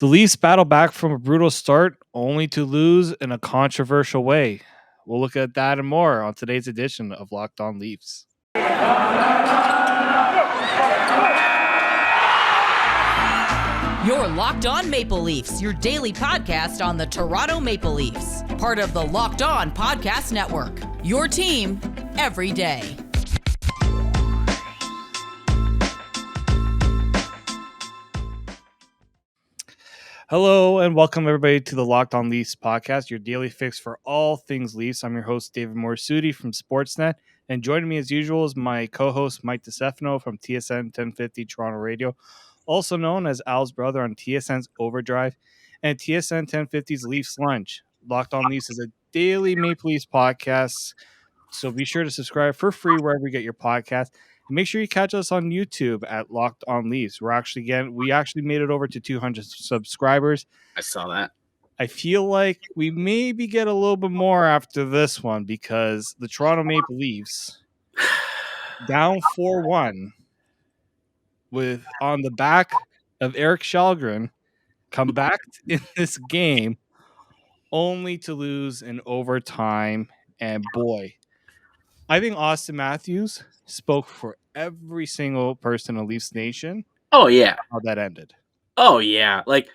The Leafs battle back from a brutal start, only to lose in a controversial way. We'll look at that and more on today's edition of Locked On Leafs. You're Locked On Maple Leafs, your daily podcast on the Toronto Maple Leafs. Part of the Locked On Podcast Network. Your team every day. Hello and welcome everybody to the Locked On Leafs podcast, your daily fix for all things Leafs. I'm your host, David Morassutti from Sportsnet, and joining me as usual is my co-host, Mike DiStefano from TSN 1050 Toronto Radio, also known as Al's brother on TSN's Overdrive and TSN 1050's Leafs Lunch. Locked On Leafs is a daily Maple Leafs podcast, so be sure to subscribe for free wherever you get your podcast. And make sure you catch us on YouTube at Locked On Leafs. We actually made it over to 200 subscribers. I saw that. I feel like we maybe get a little bit more after this one because the Toronto Maple Leafs down 4-1 with on the back of Erik Shulgren come back in this game only to lose in overtime. And boy, I think Auston Matthews spoke for every single person in Leafs Nation. Oh, yeah. How that ended. Oh, yeah. Like,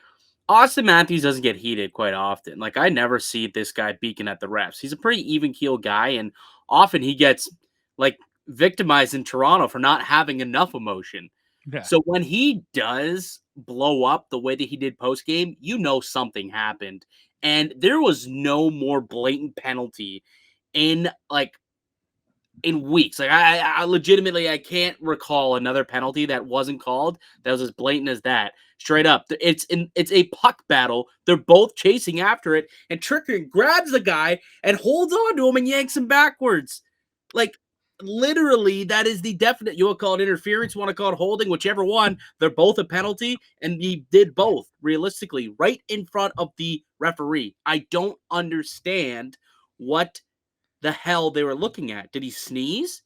Auston Matthews doesn't get heated quite often. Like, I never see this guy beacon at the refs. He's a pretty even-keeled guy, and often he gets, like, victimized in Toronto for not having enough emotion. Yeah. So when he does blow up the way that he did post-game, you know something happened. And there was no more blatant penalty in weeks. Like I legitimately, I can't recall another penalty that wasn't called that was as blatant as that. Straight up, it's a puck battle. They're both chasing after it, and Chychrun grabs the guy and holds on to him and yanks him backwards. Like, literally, that is the definite. You want to call it interference, you want to call it holding, whichever one. They're both a penalty, and he did both realistically right in front of the referee. I don't understand what the hell they were looking at. Did he sneeze?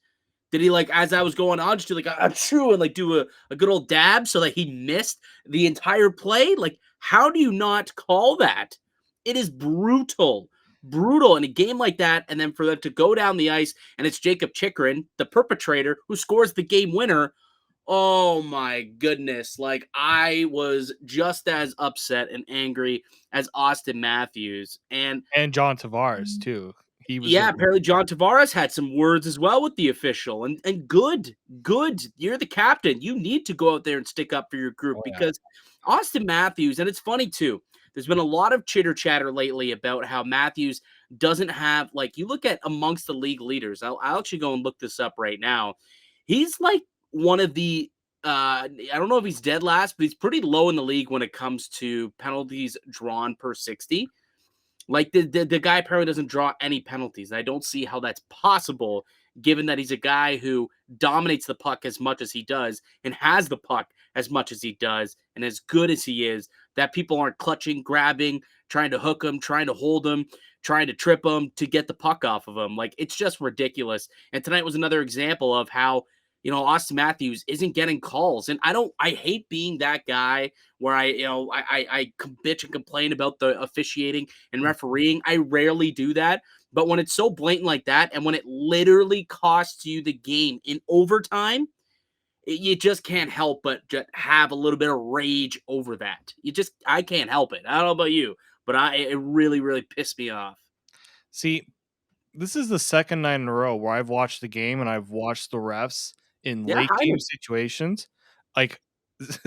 Did he, like, as I was going on, just do like I'm true and like do a good old dab so that he missed the entire play? Like, how do you not call that? It is brutal in a game like that. And then for them to go down the ice and it's Jakob Chychrun, the perpetrator, who scores the game winner. Oh my goodness. Like, I was just as upset and angry as Auston Matthews. And John Tavares, too. Apparently John Tavares had some words as well with the official. And good. You're the captain. You need to go out there and stick up for your group because Auston Matthews, and it's funny too, there's been a lot of chitter chatter lately about how Matthews doesn't have, like, you look at amongst the league leaders. I'll actually go and look this up right now. He's like one of the, I don't know if he's dead last, but he's pretty low in the league when it comes to penalties drawn per 60. Like, the guy apparently doesn't draw any penalties. I don't see how that's possible, given that he's a guy who dominates the puck as much as he does and has the puck as much as he does and as good as he is, that people aren't clutching, grabbing, trying to hook him, trying to hold him, trying to trip him to get the puck off of him. Like, it's just ridiculous. And tonight was another example of how, Auston Matthews isn't getting calls. And I hate being that guy where I bitch and complain about the officiating and refereeing. I rarely do that. But when it's so blatant like that, and when it literally costs you the game in overtime, you just can't help but just have a little bit of rage over that. I can't help it. I don't know about you, but it really, really pissed me off. See, this is the second night in a row where I've watched the game and I've watched the refs in late game situations. Like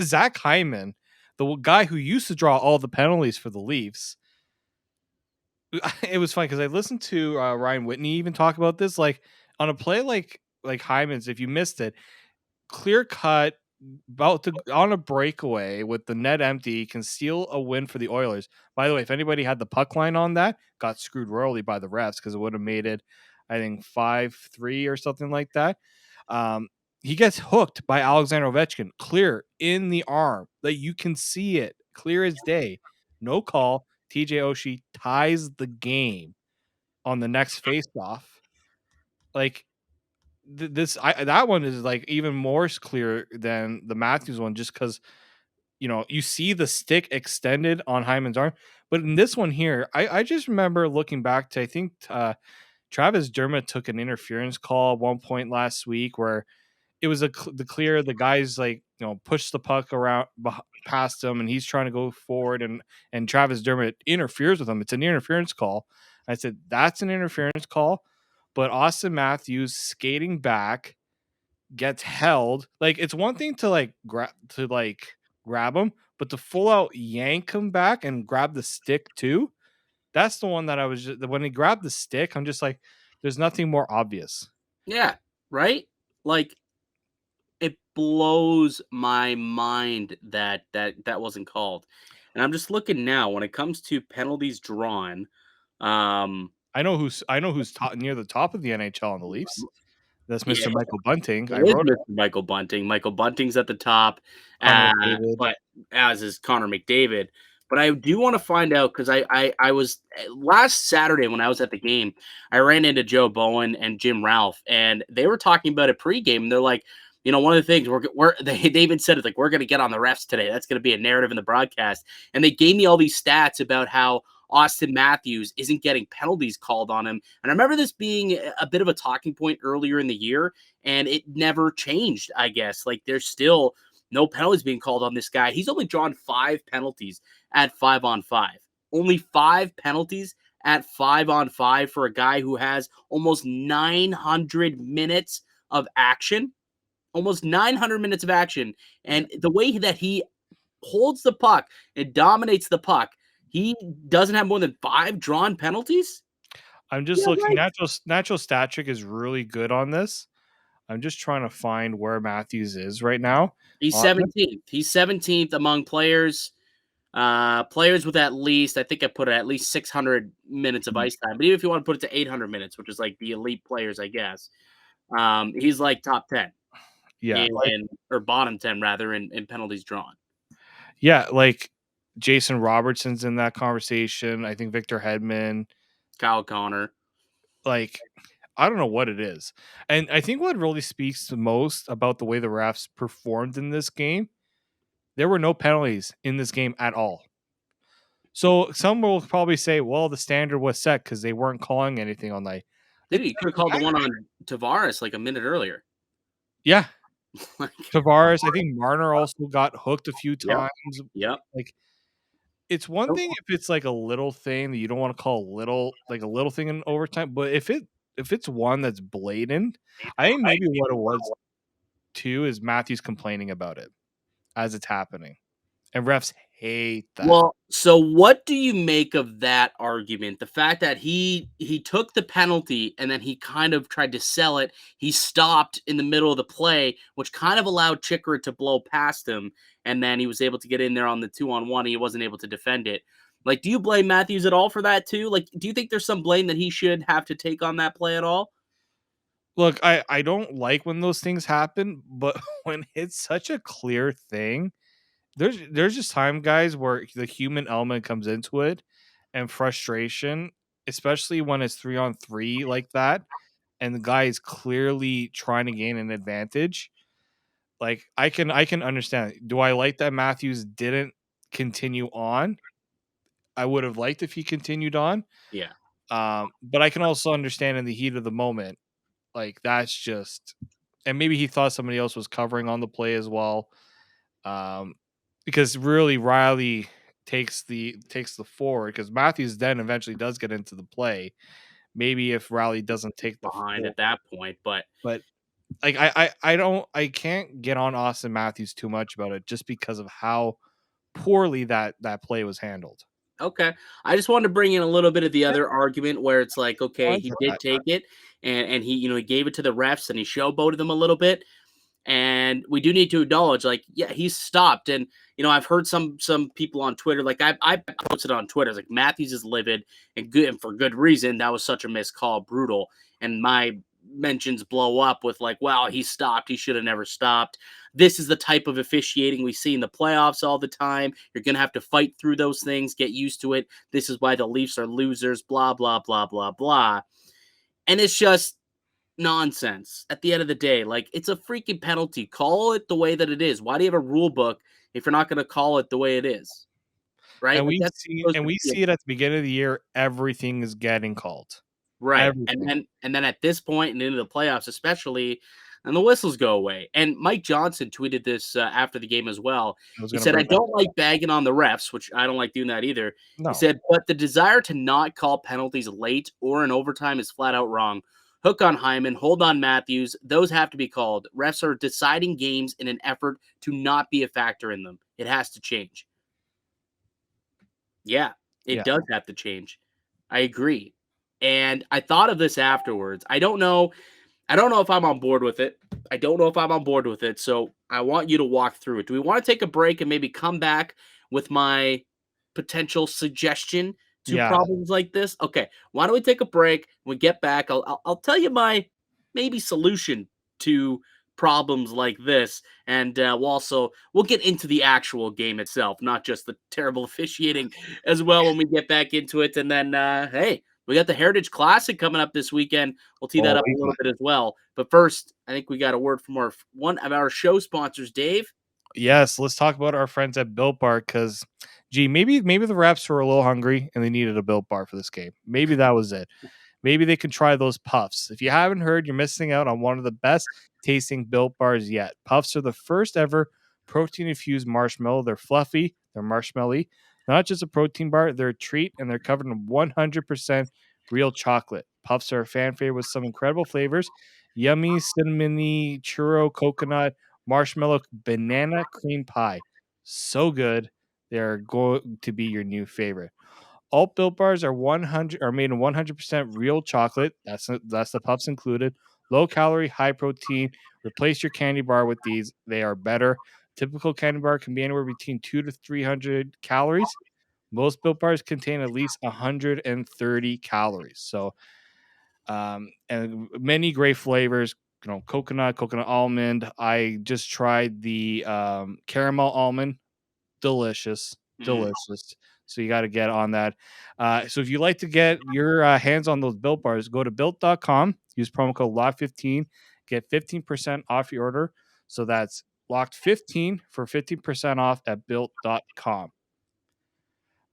Zach Hyman, the guy who used to draw all the penalties for the Leafs. It was funny because I listened to Ryan Whitney even talk about this. Like, on a play like Hyman's, if you missed it, clear cut, on a breakaway with the net empty, can steal a win for the Oilers. By the way, if anybody had the puck line on that, got screwed royally by the refs because it would have made it, I think, 5-3 or something like that. He gets hooked by Alexander Ovechkin, clear in the arm. Like, you can see it, clear as day. No call. TJ Oshie ties the game on the next faceoff. Like, that one is like even more clear than the Matthews one, just because you see the stick extended on Hyman's arm. But in this one here, I just remember looking back to, I think Travis Dermott took an interference call at one point last week where it was the guys push the puck around past him and he's trying to go forward and Travis Dermott interferes with him. It's an interference call. I said that's an interference call, but Auston Matthews skating back gets held. Like, it's one thing to grab him, but to full out yank him back and grab the stick too. That's the one that I was just, when he grabbed the stick, I'm just like, there's nothing more obvious. Yeah, right? Like, it blows my mind that wasn't called. And I'm just looking now when it comes to penalties drawn. I know who's near the top of the NHL in the Leafs. That's Mr. Yeah, Michael Bunting. it I is wrote Mr. it. Michael Bunting. Michael Bunting's at the top, Connor McDavid. but as is Connor McDavid. But I do want to find out because I was last Saturday when I was at the game, I ran into Joe Bowen and Jim Ralph, and they were talking about it pregame. And they're like, one of the things they even said it, like, we're going to get on the refs today. That's going to be a narrative in the broadcast. And they gave me all these stats about how Auston Matthews isn't getting penalties called on him. And I remember this being a bit of a talking point earlier in the year, and it never changed, I guess. Like, there's still no penalties being called on this guy. He's only drawn 5 penalties at 5-on-5. Only 5 penalties at 5-on-5 for a guy who has almost 900 minutes of action. Almost 900 minutes of action. And the way that he holds the puck and dominates the puck, he doesn't have more than 5 drawn penalties? I'm just looking. Right. Natural stat trick is really good on this. I'm just trying to find where Matthews is right now. He's 17th. He's 17th among players. Players with at least, I think I put it at least 600 minutes of ice time. But even if you want to put it to 800 minutes, which is like the elite players, I guess, he's like top 10. Yeah. Or bottom 10, rather, in penalties drawn. Yeah, like Jason Robertson's in that conversation. I think Victor Hedman. Kyle Connor. Like, I don't know what it is. And I think what really speaks the most about the way the refs performed in this game, there were no penalties in this game at all. So some will probably say, well, the standard was set because they weren't calling anything all night. Dude, you could have called the one on Tavares like a minute earlier. Yeah. Tavares, I think Marner also got hooked a few times. Yep. Like, it's one thing if it's like a little thing that you don't want to call a little thing in overtime, but if it's one that's blatant, I think maybe what it was too is Matthews complaining about it as it's happening, and refs hate that. Well, so what do you make of that argument? The fact that he took the penalty and then he kind of tried to sell it. He stopped in the middle of the play, which kind of allowed Chychrun to blow past him, and then he was able to get in there on the 2-on-1 and he wasn't able to defend it. Like, do you blame Matthews at all for that too? Like, do you think there's some blame that he should have to take on that play at all? Look, I don't like when those things happen, but when it's such a clear thing, there's just time, guys, where the human element comes into it and frustration, especially when it's 3-on-3 like that, and the guy is clearly trying to gain an advantage. Like, I can understand. Do I like that Matthews didn't continue on? I would have liked if he continued on. Yeah. But I can also understand in the heat of the moment, like, that's just, and maybe he thought somebody else was covering on the play as well. Because really Riley takes the forward, because Matthews then eventually does get into the play. Maybe if Riley doesn't take the behind forward at that point, but like I can't get on Auston Matthews too much about it just because of how poorly that play was handled. Okay. I just wanted to bring in a little bit of the other argument where it's like, okay, he did take it and he, he gave it to the refs and he showboated them a little bit. And we do need to acknowledge, like, yeah, he's stopped. And, I've heard some people on Twitter, like I posted on Twitter, like, Matthews is livid and good, and for good reason. That was such a missed call, brutal. And my mentions blow up with like, well, he stopped. He should have never stopped. This is the type of officiating we see in the playoffs all the time. You're going to have to fight through those things, get used to it. This is why the Leafs are losers, blah, blah, blah, blah, blah. And it's just nonsense at the end of the day. Like, it's a freaking penalty. Call it the way that it is. Why do you have a rule book if you're not going to call it the way it is, right? And Like we that's see supposed and to we be see it at the beginning of the year, everything is getting called. right. And Everything. then at this point and into the playoffs, especially, and the whistles go away. And Mike Johnson tweeted this after the game as well. I was He gonna said, "I bring that don't like bagging on the refs, which I don't like doing that either." He No. said, "But the desire to not call penalties late or in overtime is flat out wrong. Hook on Hyman, hold on Matthews. Those have to be called. Refs are deciding games in an effort to not be a factor in them. It has to change." Yeah, it Yeah. does have to change. I agree. And I thought of this afterwards. I don't know if I'm on board with it. I don't know if I'm on board with it. So I want you to walk through it. Do we want to take a break and maybe come back with my potential suggestion to Yeah. problems like this? Okay. Why don't we take a break? When we get back, I'll tell you my maybe solution to problems like this, and we'll get into the actual game itself, not just the terrible officiating as well when we get back into it. And then hey, we got the Heritage Classic coming up this weekend. We'll tee that Oh, up a little bit as well. But first, I think we got a word from one of our show sponsors, Dave. yes, let's talk about our friends at Built Bar because, gee, maybe the refs were a little hungry and they needed a Built Bar for this game. Maybe that was it. Maybe they can try those puffs. If you haven't heard, you're missing out on one of the best tasting Built Bars yet. Puffs are the first ever protein infused marshmallow. They're fluffy, they're marshmallowy. Not just a protein bar, they're a treat and they're covered in 100% real chocolate. Puffs are a fan favorite with some incredible flavors: yummy, cinnamony, churro, coconut, marshmallow, banana cream pie. So good. They're going to be your new favorite. All Built Bars are made in 100% real chocolate. That's the puffs included. Low calorie, high protein. Replace your candy bar with these. They are better. Typical candy bar can be anywhere between 2 to 300 calories. Most Built Bars contain at least 130 calories. So, and many great flavors. Coconut almond. I just tried the caramel almond. Delicious, Mm. delicious. So you got to get on that. So if you like to get your hands on those Built Bars, go to built.com, use promo code LOCK15, get 15% off your order. So that's locked15 for 15% off at built.com.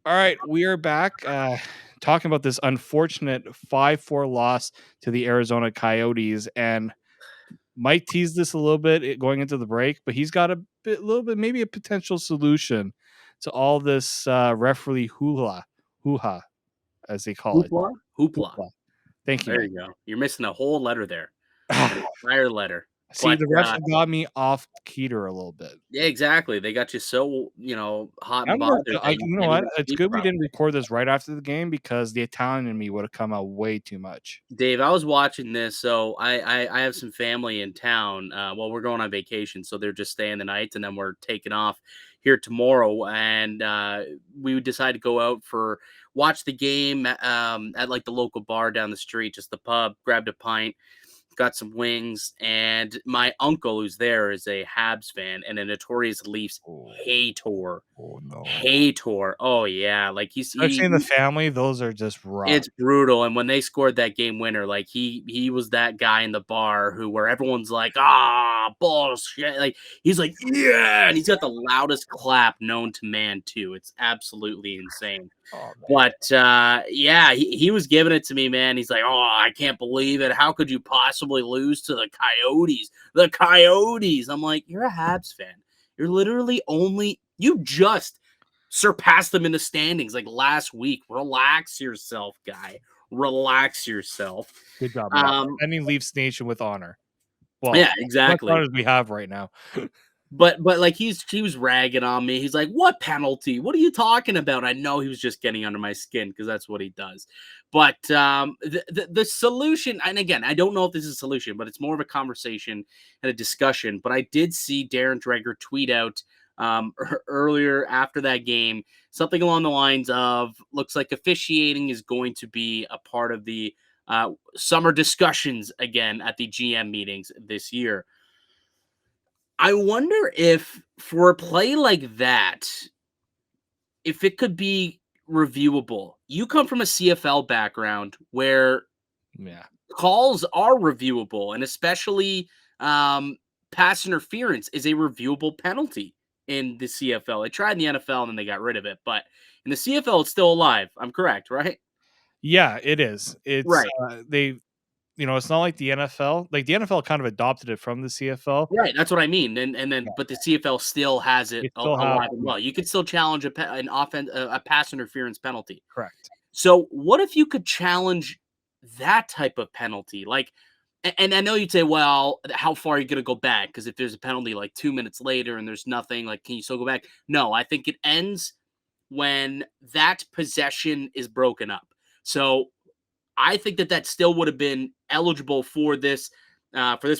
All right, we are back talking about this unfortunate 5-4 loss to the Arizona Coyotes. And Mike teased this a little bit going into the break, but he's got little bit, maybe a potential solution to all this referee hoo-ha, as they call it. Hoopla? Hoopla. Hoopla. Thank you, There Mike. you go. You're missing a whole letter there. An entire letter. See, But the refs have got me off Keeter a little bit. yeah, exactly. They got you so, hot and I'm not, bothered that you you know can't what? even It's speak good we properly. didn't record this right after the game because the Italian in me would have come out way too much. Dave, I was watching this, so I have some family in town. Well, we're going on vacation, so they're just staying the night, and then we're taking off here tomorrow. And we decided to go out for watch the game at like the local bar down the street, just the pub. Grabbed a pint, got some wings, and my uncle who's there is a Habs fan and a notorious Leafs hater. Oh no. Hater. Oh yeah, like Especially in the family, those are just rough. it's brutal. And when they scored that game winner, like he was that guy in the bar where everyone's like, bullshit. Like he's like, yeah, and he's got the loudest clap known to man too. It's absolutely insane. Oh, But yeah, he was giving it to me, man. He's like, oh, I can't believe it. How could you possibly lose to the Coyotes? The Coyotes. I'm like, you're a Habs fan. You're literally you just surpassed them in the standings like last week. Relax yourself, guy. Relax yourself. good job, Matt. Ending Leafs Nation with honor. Well, Yeah, as much exactly. honor as we have right now. But like he was ragging on me. He's like, "What penalty? What are you talking about?" I know he was just getting under my skin because that's what he does. But the solution, and again, I don't know if this is a solution, but it's more of a conversation and a discussion. But I did see Darren Dreger tweet out earlier after that game something along the lines of, "Looks like officiating is going to be a part of the summer discussions again at the GM meetings this year." I wonder if for a play like that, if it could be reviewable. You come from a CFL background where Yeah. calls are reviewable, and especially pass interference is a reviewable penalty. in the CFL. They tried in the NFL and then they got rid of it. But in the CFL, it's still alive. I'm correct, right? Yeah, it is. It's Right. it's not like the NFL. Like the NFL kind of adopted it from the CFL. Right. That's what I mean. And then, Yeah, but the CFL still has it they still have alive and well. You can still challenge an offense, a pass interference penalty. correct. So what if you could challenge that type of penalty? Like, and I know you'd say, well, how far are you going to go back? Because if there's a penalty like 2 minutes later and there's nothing, like, can you still go back? No, I think it ends when that possession is broken up. So I think that still would have been eligible for this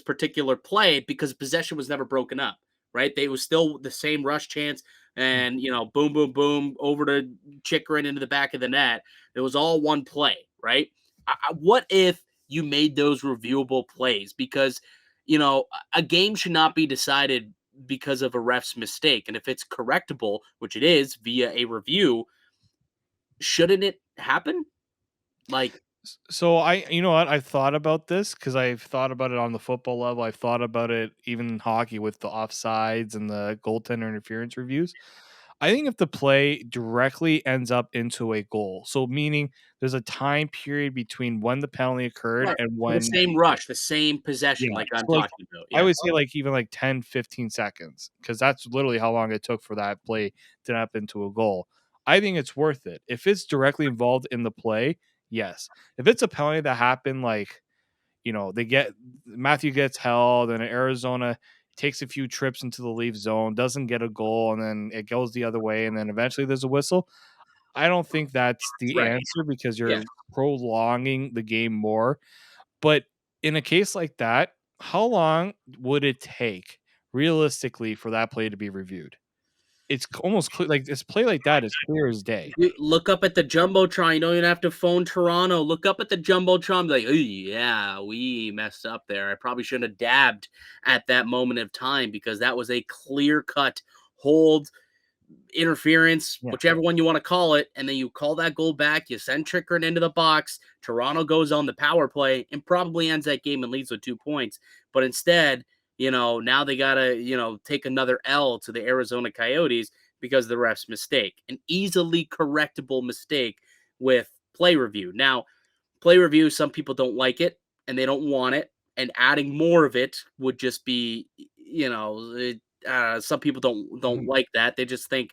particular play because possession was never broken up, right? They was still the same rush chance, Mm. and boom, boom, boom, over to Chychrun into the back of the net. It was all one play, right? What if you made those reviewable plays? Because a game should not be decided because of a ref's mistake, and if it's correctable, which it is via a review, shouldn't it happen? Like, So you know what? I've thought about this because I've thought about it on the football level. I've thought about it even in hockey with the offsides and the goaltender interference reviews. I think if the play directly ends up into a goal, so meaning there's a time period between when the penalty occurred right, and the when same rush, the same yeah, possession, like I'm so like talking about. I Yeah. would say like even like 10, 15 seconds because that's literally how long it took for that play to happen into a goal. I think it's worth it. If it's directly involved in the play, yes. If it's a penalty that happened like, they get Matthew gets held and Arizona takes a few trips into the leaf zone, doesn't get a goal, and then it goes the other way, and then eventually there's a whistle. I don't think that's the Right. answer because Yeah. you're prolonging the game more. But in a case like that, how long would it take realistically for that play to be reviewed? It's almost clear, like this play like that is clear as day. You look up at the jumbotron. You don't even have to phone Toronto. Look up at the jumbotron. Be like, oh yeah, we messed up there. I probably shouldn't have dabbed at that moment of time because that was a clear cut hold, interference, Yeah, whichever one you want to call it, and then you call that goal back. You send Chychrun into the box. Toronto goes on the power play and probably ends that game and leads with 2 points. But instead, now they gotta take another L to the Arizona Coyotes because of the ref's mistake, an easily correctable mistake with play review. Now, play review, some people don't like it and they don't want it, and adding more of it would just be, some people don't mhm, like that. They just think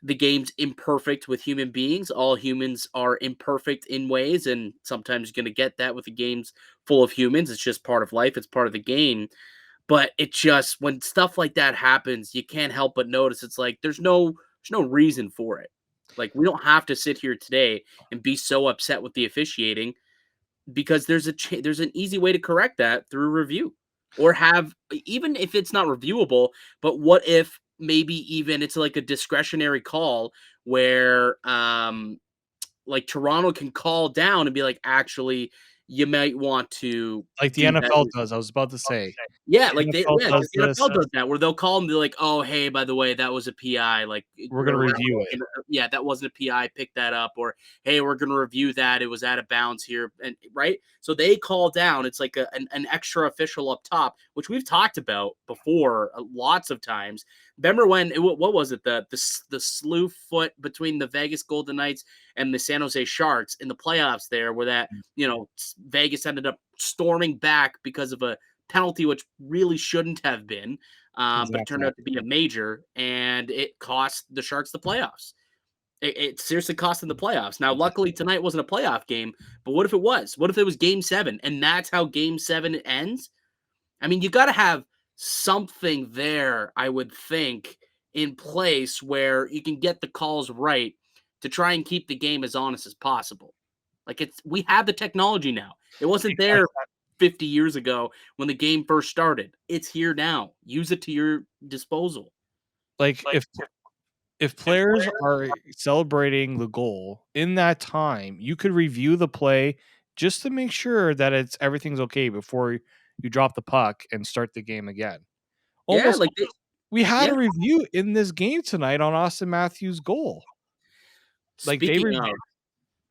the game's imperfect with human beings. All humans are imperfect in ways, and sometimes you're going to get that with the games full of humans. It's just part of life. It's part of the game. But it just when stuff like that happens, you can't help but notice it's like there's no reason for it. Like we don't have to sit here today and be so upset with the officiating because there's an easy way to correct that through review or have even if it's not reviewable, but what if maybe even it's like a discretionary call where like Toronto can call down and be like, actually, you might want to like the do that. NFL does. I was about to say Yeah, the like NFL because does the this. NFL does that where they'll call them, be like, "Oh, hey, by the way, that was a PI." Like, We're gonna review it. yeah, that wasn't a PI. Pick that up, or hey, we're gonna review that. It was out of bounds here, and right. So they call down. It's like an extra official up top, which we've talked about before lots of times. Remember when what was it the slew foot between the Vegas Golden Knights and the San Jose Sharks in the playoffs there, where that Vegas ended up storming back because of a penalty, which really shouldn't have been, but it turned Exactly. out to be a major, and it cost the Sharks the playoffs. It seriously cost them the playoffs. Now, luckily tonight wasn't a playoff game, but what if it was? What if it was Game 7, and that's how Game 7 ends? I mean, you got to have something there, I would think, in place where you can get the calls right to try and keep the game as honest as possible. Like we have the technology now. It wasn't there 50 years ago when the game first started. It's here now. Use it to your disposal. Like if players are celebrating the goal in that time, you could review the play just to make sure that everything's okay before you drop the puck and start the game again. Yeah, Almost like we had yeah. a review in this game tonight on Auston Matthews' goal. Like they Speaking of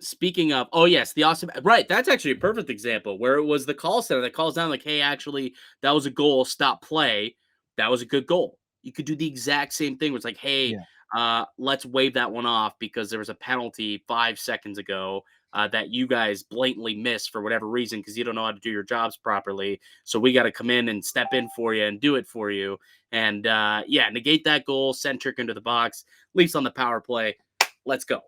Speaking of, oh yes, the awesome right. That's actually a perfect example where it was the call center that calls down like, "Hey, actually, that was a goal. Stop play. That was a good goal." you could do the exact same thing. Where it's like, hey, Yeah. let's waive that one off because there was a penalty 5 seconds ago that you guys blatantly missed for whatever reason because you don't know how to do your jobs properly. So we got to come in and step in for you and do it for you. And negate that goal, send Trick into the box, Leafs on the power play. Let's go.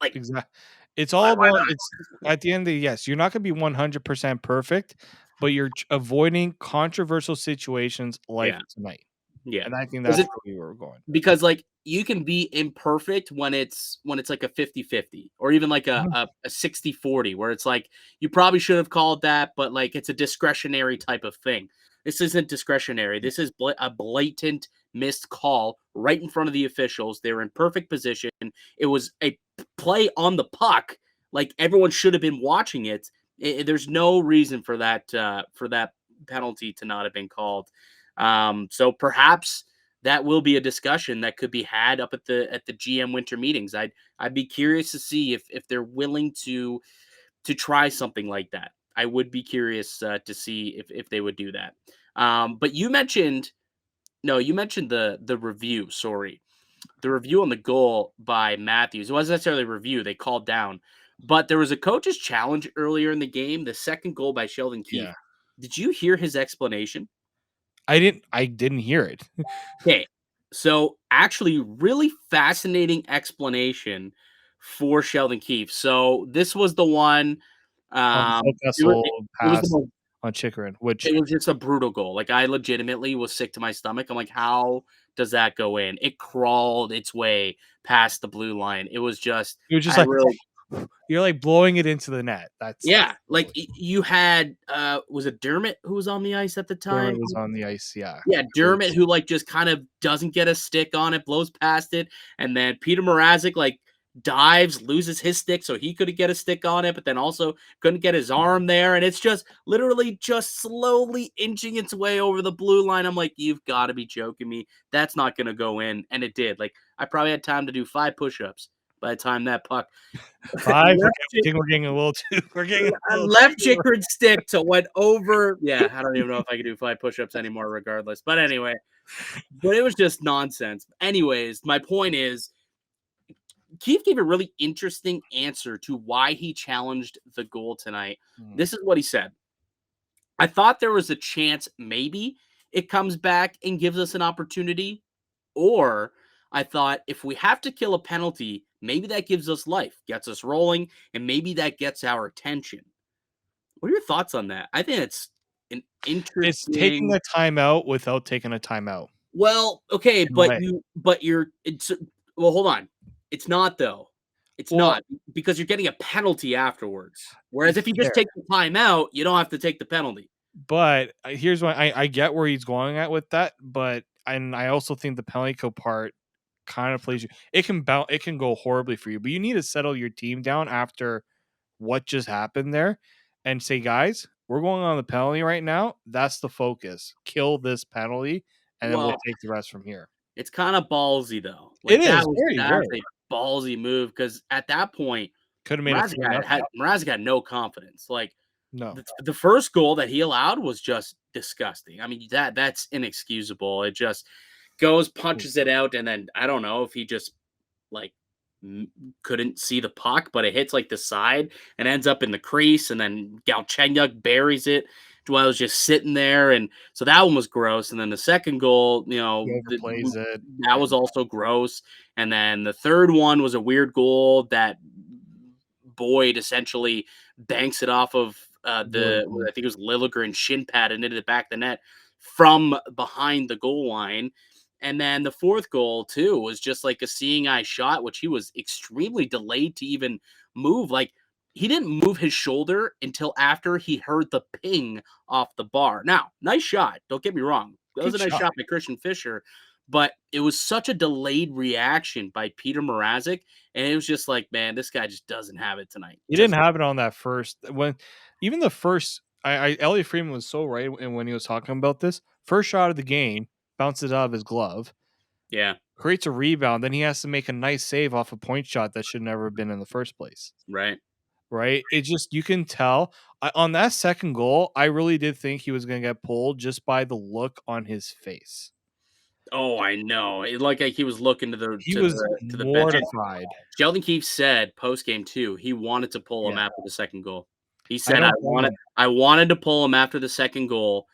Like, Exactly. It's all why about not? it's at the end of the yes, you're not gonna be 100% perfect, but you're avoiding controversial situations like Yeah, tonight. yeah. And I think Is that's it where we were going. because like you can be imperfect when it's like a 50-50 or even like Mhm. a 60-40 where it's like you probably should have called that, but like it's a discretionary type of thing. This isn't discretionary. This is a blatant missed call right in front of the officials. They were in perfect position. It was a play on the puck. Like everyone should have been watching it. There's no reason for that penalty to not have been called. So perhaps that will be a discussion that could be had up at the GM winter meetings. I'd be curious to see if they're willing to try something like that. I would be curious to see if they would do that. But you mentioned the review. Sorry, the review on the goal by Matthews. It wasn't necessarily a review; they called down. But there was a coach's challenge earlier in the game. The second goal by Sheldon Keefe. Yeah. Did you hear his explanation? I didn't hear it. Okay. So actually really fascinating explanation for Sheldon Keefe. So this was the one On the Phil it was Kessel it was the pass most on Chychrun, which it was just a brutal goal. Like I legitimately was sick to my stomach. I'm like, how does that go in? It crawled its way past the blue line. It was just it was just I like really you're like blowing it into the net. That's yeah, like you had was it Dermott who was on the ice at the Dermott time? was on the ice, yeah. Yeah, It Dermott, was who like just kind of doesn't get a stick on it, blows past it, and then Petr Mrazek like dives, loses his stick, so he couldn't get a stick on it, but then also couldn't get his arm there, and it's just literally just slowly inching its way over the blue line. I'm like, you've got to be joking me. That's not gonna go in, and it did. Like I probably had time to do 5 push-ups by the time that puck 5. left I think we're getting a little too we're getting a little left too Chychrun's stick to went over. Yeah, I don't even know if I could do 5 push-ups anymore, regardless. But anyway. But it was just nonsense. Anyways, my point is Keith gave a really interesting answer to why he challenged the goal tonight. Mm. This is what he said. I thought there was a chance maybe it comes back and gives us an opportunity. Or I thought if we have to kill a penalty, maybe that gives us life, gets us rolling, and maybe that gets our attention. What are your thoughts on that? I think it's an It's taking interesting. a timeout without taking a timeout Well, okay, in a way. but you're it's well, hold on. It's not though. It's Well, not because you're getting a penalty afterwards. Whereas if you just fair, take the time out, you don't have to take the penalty. but here's why I get where he's going at with that, but and I also think the penalty kill part kind of plays you. It can go horribly for you, but you need to settle your team down after what just happened there and say, guys, we're going on the penalty right now. That's the focus. Kill this penalty, and then we'll Well, take the rest from here. it's kind of ballsy though. It Like is very, that's very a ballsy move because at that point, could have made it 3-0. Mrazek had no confidence. Like No, the first goal that he allowed was just disgusting. I mean that's inexcusable. It just goes, punches it out, and then I don't know if he just like couldn't see the puck, but it hits like the side and ends up in the crease, and then Galchenyuk buries it. While was just sitting there, and so that one was gross. And then the second goal, he overplays it, that was and also gross. And then the third one was a weird goal that Boyd essentially banks it off of Liverpool. I think it was Liljegren's shin pad and into the back of the net from behind the goal line. And then the fourth goal too was just like a seeing eye shot, which he was extremely delayed to even move. Like he didn't move his shoulder until after he heard the ping off the bar. Now, nice shot. Don't get me wrong. That was Good a nice shot. shot by Christian Fischer, but it was such a delayed reaction by Petr Mrazek. And it was just like, man, this guy just doesn't have it tonight. He didn't Just have it on that first when even the first Elliot Freeman was so right and when he was talking about this. First shot of the game, bounces out of his glove, yeah, creates a rebound, then he has to make a nice save off a point shot that should never have been in the first place. right. Right? It just you can tell on that second goal, I really did think he was going to get pulled just by the look on his face. Oh, I know. It looked like he was looking to He was the bench. mortified. Sheldon Keefe said post-game too, he wanted to pull him Yeah, after the second goal. He I said, don't blame him. I wanted to pull him after the second goal,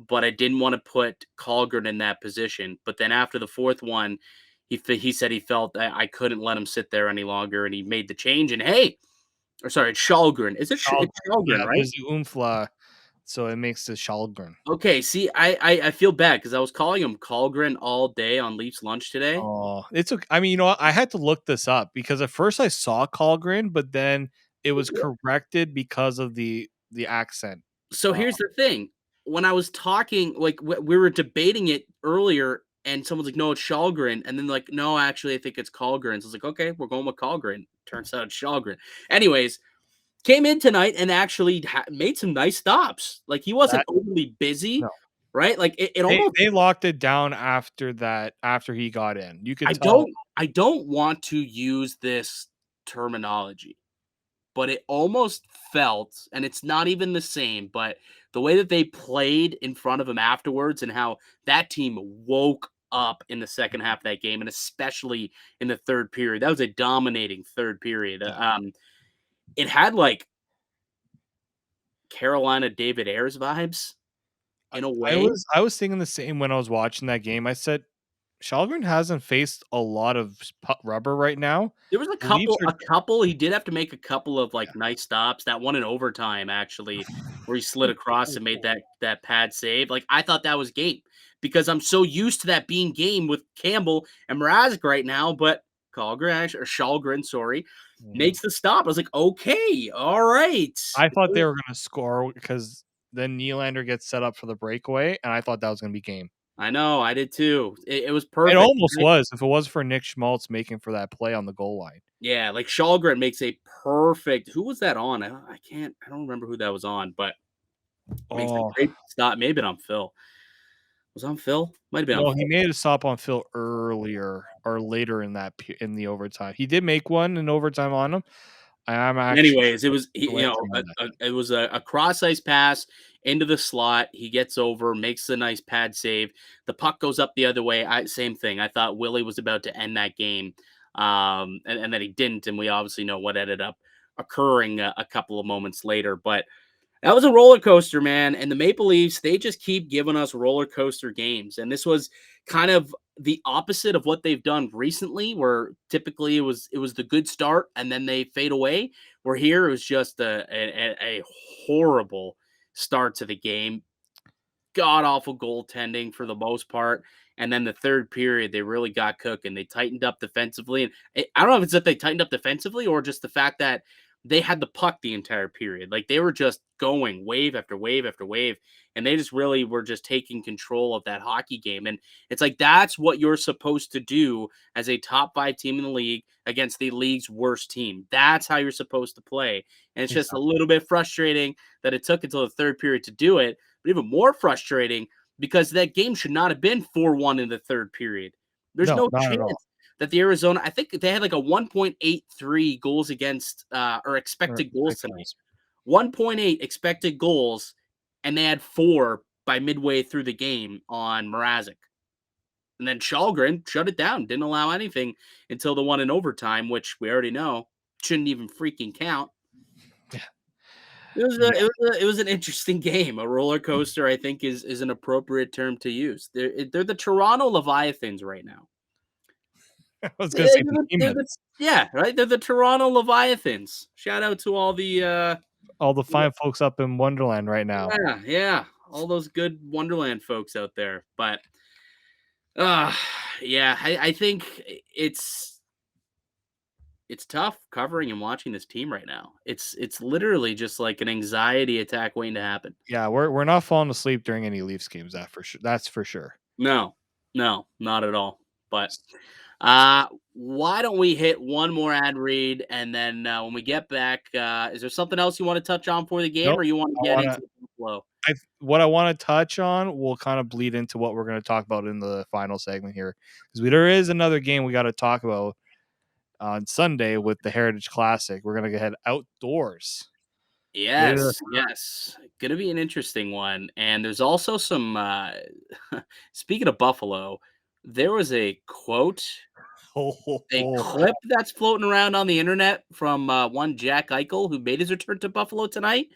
but I didn't wanna put Källgren in that position." But then after the fourth one, he said he felt that I couldn't let him sit there any longer, and he made the change, and hey, or sorry, it's Shulgren. Is it Shulgren. it's Shulgren, Yeah, right? there's the oomph, so it makes it Shulgren. Okay, see, I feel bad because I was calling him Källgren all day on Leafs lunch today. Oh, it's okay. I mean, you know what? I had to look this up because at first I saw Källgren, but then it was corrected because of the accent. So Uh, here's the thing. When I was talking, like we were debating it earlier, and someone's like, "No, it's Shulgren," and then like, "No, actually, I think it's Källgren." So I was like, "Okay, we're going with Källgren." Turns out it's Shulgren. Anyways, came in tonight and actually made some nice stops. Like he wasn't that overly busy, no. right? Like it They almost. they locked it down after that after he got in. You could I tell. don't. I don't want to use this terminology, but it almost felt, and it's not even the same, but the way that they played in front of him afterwards and how that team woke up in the second half of that game, and especially in the third period. That was a dominating third period. Yeah. It had like Carolina David Ayers vibes I in a I way. was thinking the same when I was watching that game. I said, "Shulgren hasn't faced a lot of rubber right now." There was The Leafs are a couple he did have to make a couple of, like, nice stops. That one in overtime, actually, where he slid across and made that pad save. Like, I thought that was game because I'm so used to that being game with Campbell and Marazzic right now, but Shulgren, sorry, yeah. makes the stop. I was like, "Okay, alright." I thought they were gonna score because then Nylander gets set up for the breakaway, and I thought that was gonna be game. I know, I did too. It was It perfect. almost was if it was for Nick Schmaltz making for that play on the goal line. Yeah, like, Shulgren makes a perfect who was that on? I don't remember who that was on, but makes a Oh, great stop. Maybe on Phil. Was it on Phil? Might have been on no, he Phil. made a stop on Phil earlier or later in in the overtime. He did make one in overtime on him. I'm actually Anyways, it was glancing on it was a cross ice pass into the slot. He gets over, makes a nice pad save. The puck goes up the other way. Same thing. I thought Willie was about to end that game, and then he didn't. And we obviously know what ended up occurring a couple of moments later. But that was a roller coaster, man. And the Maple Leafs, they just keep giving us roller coaster games. And this was kind of the opposite of what they've done recently, where typically it was the good start and then they fade away. Where here it was just a horrible start to the game, god awful goaltending for the most part. And then the third period, they really got cooking. They tightened up defensively, and I don't know if it's that they tightened up defensively or just the fact that they had the puck the entire period. Like they were just going wave after wave after wave, and they just really were just taking control of that hockey game. And it's like that's what you're supposed to do as a top five team in the league against the league's worst team. That's how you're supposed to play. And it's just a exactly. little bit frustrating that it took until the third period to do it. But even more frustrating because that game should not have been 4-1 in the third period. There's No, no not at all. chance that the Arizona, I think they had like a 1.83 goals against or Or expected goals expected tonight. goals. 1.8 expected goals, and they had 4 by midway through the game on Marazzic. And then Shulgren shut it down, didn't allow anything until the one in overtime, which we already know shouldn't even freaking count. Yeah. It Yeah. was it was an interesting game. A roller coaster, I think, is an appropriate term to use. They're the Toronto Leviathans right now. I was gonna say behemoths. Yeah, right. They're the Toronto Leviathans. Shout out to all the All the fine folks up in Wonderland right now. yeah, all those good Wonderland folks out there. But uh yeah, I think it's tough covering and watching this team right now. It's literally just like an anxiety attack waiting to happen. Yeah, we're not falling asleep during any Leafs games, that's for sure. No, no, not at all. But why don't we hit one more ad read and then when we get back, is there something else you want to touch on for the game, Nope. or you want to I get wanna into the flow? what I wanna touch on will kinda bleed into what we're gonna talk about in the final segment here, 'cause there is another game we gotta talk about on Sunday with the Heritage Classic. We're gonna head outdoors. Later. Yes, yes. Gonna be an interesting one. And there's also some speaking of Buffalo, There was a quote, a Oh. clip that's floating around on the internet from one Jack Eichel who made his return to Buffalo tonight.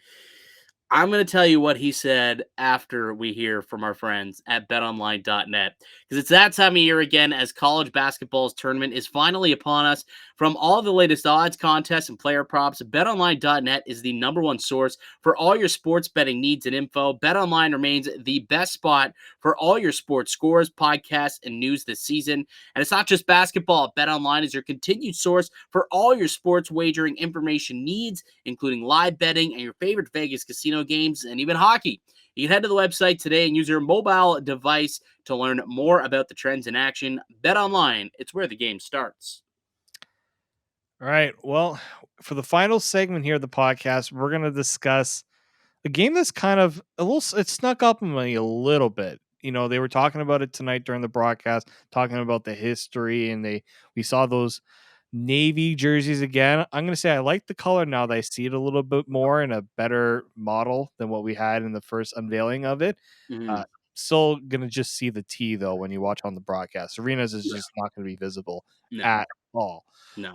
I'm going to tell you what he said after we hear from our friends at betonline.net, because it's that time of year again as college basketball's tournament is finally upon us. From all the latest odds, contests, and player props, betonline.net is the number one source for all your sports betting needs and info. BetOnline remains the best spot for all your sports scores, podcasts, and news this season. And it's not just basketball. BetOnline is your continued source for all your sports wagering information needs, including live betting and your favorite Vegas casino games and even hockey. You can head to the website today and use your mobile device to learn more about the trends in action. Bet online, it's where the game starts. All right. Well, for the final segment here of the podcast, we're going to discuss a game that's kind of it snuck up on me a little bit. They were talking about it tonight during the broadcast, talking about the history, and we saw those navy jerseys again. I'm going to say I like the color now that I see it a little bit more in a better model than what we had in the first unveiling of it. Mm-hmm. Uh, Still going to just see the T though when you watch on the broadcast. Arenas is Yeah. just not going to be visible No, at all. no.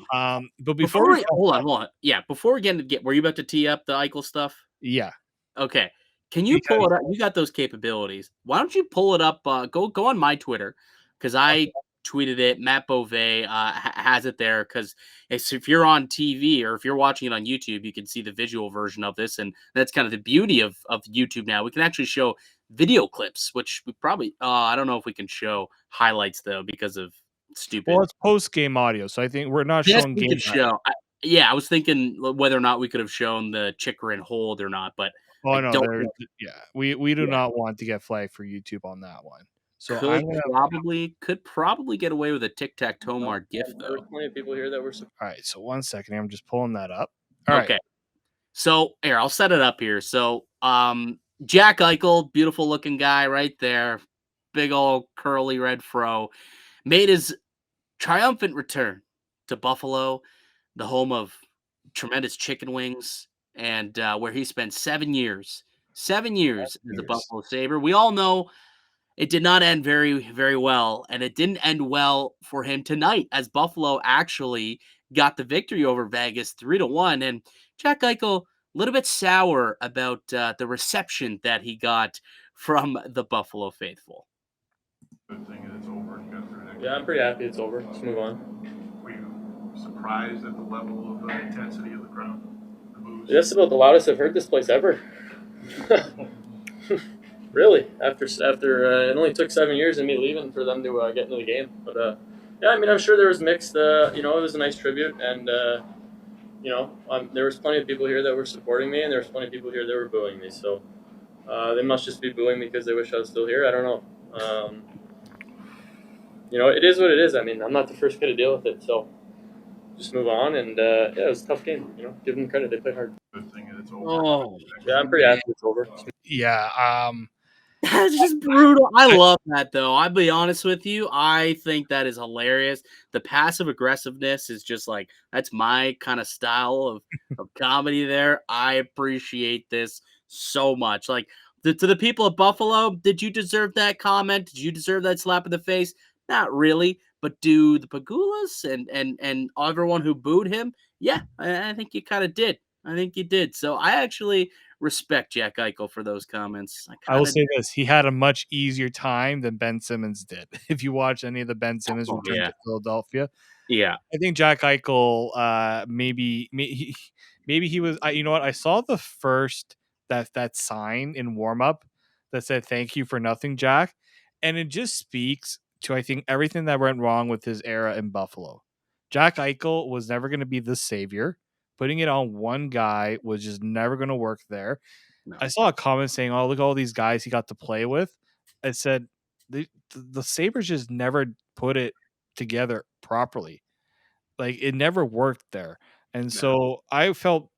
But before we Hold on. Yeah, before we get, were you about to tee up the Eichel stuff? yeah, Okay. Can you because pull it up? You got those capabilities. Why don't you pull it up? Go on my Twitter, because I tweeted it. Matt Beauvais has it there, because if you're on TV or if you're watching it on YouTube, you can see the visual version of this, and that's kind of the beauty of YouTube now. We can actually show video clips, which we probably I don't know if we can show highlights though because of stupid. well, it's post game audio, so I think we're not This showing we game could highlights. show. I was thinking whether or not we could have shown the Chychrun hold or not, but Oh I no, don't there. know. Yeah, we do Yeah. not want to get flagged for YouTube on that one. So I'm Could gonna. probably get away with a tic-tac-toe No, mark GIF, there was though. plenty of people here that were All right, so 1 second here. I'm just pulling that up. All right. Okay. So, here, I'll set it up here. So, Jack Eichel, beautiful looking guy right there, big old curly red fro, made his triumphant return to Buffalo, the home of tremendous chicken wings, and where he spent 7 years. 7 years as a Years. Buffalo Sabre. We all know it did not end very, very well, and it didn't end well for him tonight as Buffalo actually got the victory over Vegas 3-1. And Jack Eichel, a little bit sour about the reception that he got from the Buffalo faithful. Good thing it's over and got through next. Yeah, I'm pretty happy it's over. Let's move on. Were you surprised at the level of intensity of the crowd? The booze? That's about the loudest I've heard this place ever. Really, after it only took 7 years of me leaving for them to get into the game. But yeah, I mean, I'm sure there was mixed. It was a nice tribute, and there was plenty of people here that were supporting me, and there was plenty of people here that were booing me. So they must just be booing me because they wish I was still here. I don't know. It is what it is. I mean, I'm not the first guy to deal with it, so just move on. And yeah, it was a tough game. Give them credit; they played hard. Good thing it's over. Oh, Yeah, I'm pretty happy it's over. Yeah. that's just brutal. I love that, though. I'll be honest with you. I think that is hilarious. The passive aggressiveness is just like, that's my kind of style of comedy there. I appreciate this so much. Like, to the people of Buffalo, did you deserve that comment? Did you deserve that slap in the face? Not really. But do the Pagulas and everyone who booed him? Yeah, I think you kind of did. I think you did. So I actually respect Jack Eichel for those comments. I will say this: he had a much easier time than Ben Simmons did. If you watch any of the Ben Simmons return to Philadelphia, Yeah. I think Jack Eichel, maybe he was. You know what? I saw the first that sign in warm up that said "Thank you for nothing, Jack," and it just speaks to I think everything that went wrong with his era in Buffalo. Jack Eichel was never going to be the savior. Putting it on one guy was just never going to work there. No. I saw a comment saying, "Oh, look at all these guys he got to play with." I said, "The Sabres just never put it together properly. Like it never worked there." And so I felt